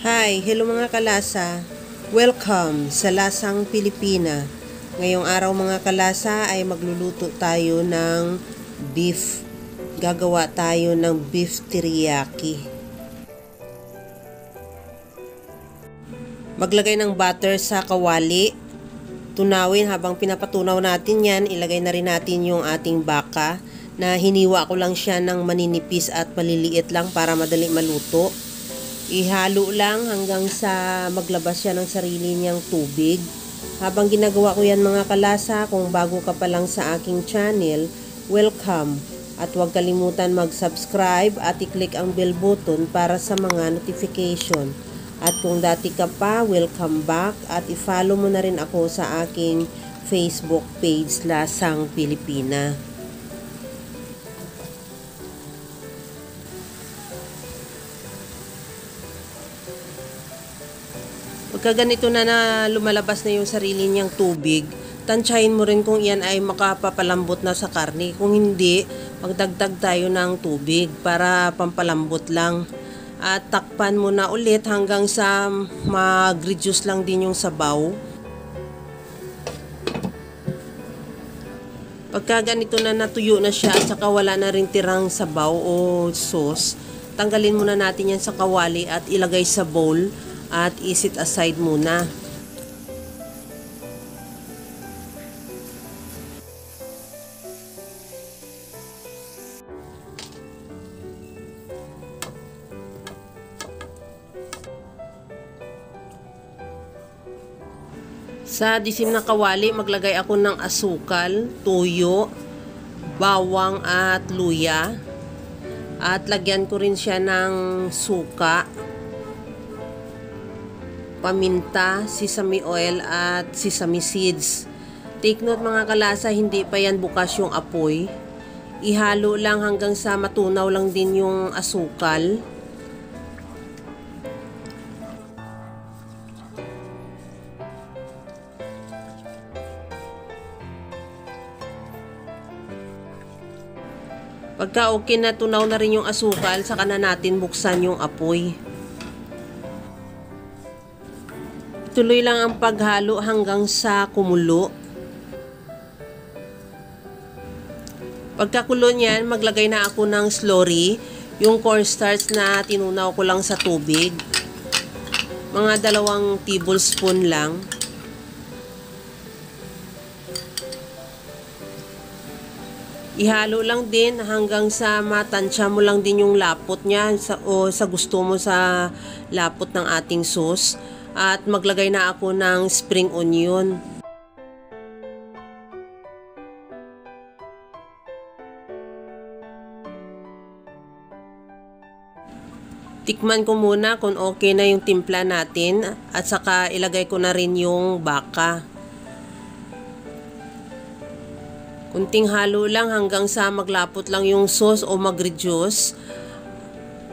Hi, hello mga kalasa. Welcome sa Lasang Pilipina. Ngayong araw mga kalasa ay magluluto tayo ng beef. Gagawa tayo ng beef teriyaki. Maglagay ng butter sa kawali. Tunawin habang pinapatunaw natin yan, ilagay na rin natin yung ating baka na hiniwa ko lang siya ng maninipis at maliliit lang para madali maluto. Ihalo lang hanggang sa maglabas siya ng sarili niyang tubig. Habang ginagawa ko yan mga kalasa, kung bago ka pa lang sa aking channel, welcome. At huwag kalimutan mag-subscribe at i-click ang bell button para sa mga notification. At kung dati ka pa, welcome back at i-follow mo na rin ako sa aking Facebook page Lasang Pilipina. Pagka ganito na lumalabas na yung sarili niyang tubig, tansyahin mo rin kung yan ay makapapalambot na sa karne. Kung hindi, magdagdag tayo ng tubig para pampalambot lang. At takpan mo na ulit hanggang sa mag-reduce lang din yung sabaw. Pagka ganito na natuyo na siya at saka wala na rin tirang sabaw o sauce, tanggalin muna natin yan sa kawali at ilagay sa bowl. At isit aside muna. Sa disim na kawali, maglagay ako ng asukal, toyo, bawang at luya. At lagyan ko rin siya ng suka, paminta, sesame oil at sesame seeds. Take note mga kalasa, hindi pa yan bukas yung apoy. Ihalo lang hanggang sa matunaw lang din yung asukal. Pagka okay na tunaw na rin yung asukal, saka na natin buksan yung apoy. Tuloy lang ang paghalo hanggang sa kumulo. Pagkakulo niyan, maglagay na ako ng slurry, yung cornstarch na tinunaw ko lang sa tubig. Mga 2 tablespoon lang. Ihalo lang din hanggang sa matansya mo lang din yung lapot niya o sa gusto mo sa lapot ng ating sauce. At maglagay na ako ng spring onion. Tikman ko muna kung okay na yung timpla natin at saka ilagay ko na rin yung baka. Kunting halo lang hanggang sa maglapot lang yung sauce o mag-reduce.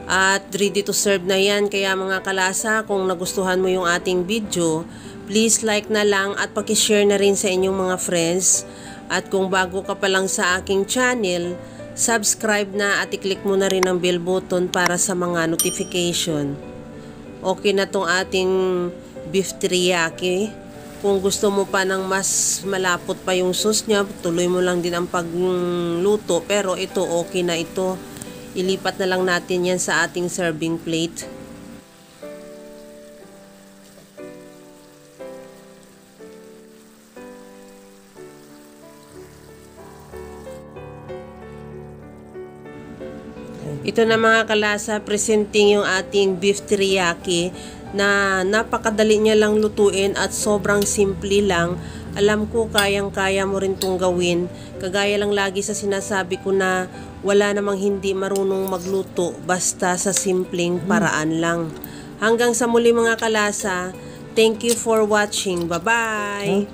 At ready to serve na yan. Kaya mga kalasa, kung nagustuhan mo yung ating video, please like na lang at pakishare na rin sa inyong mga friends. At kung bago ka pa lang sa aking channel, subscribe na at i-click mo na rin ang bell button para sa mga notification. Okay na tong ating beef teriyaki. Kung gusto mo pa ng mas malapot pa yung sauce niya, tuloy mo lang din ang pagluto. Pero ito, okay na ito. Ilipat na lang natin yan sa ating serving plate. Ito na mga kalasa, presenting yung ating beef teriyaki na napakadali niya lang lutuin at sobrang simple lang. Alam ko kayang-kaya mo rin itong gawin. Kagaya lang lagi sa sinasabi ko na wala namang hindi marunong magluto basta sa simpleng paraan lang. Hanggang sa muli mga kalasa, thank you for watching. Bye-bye!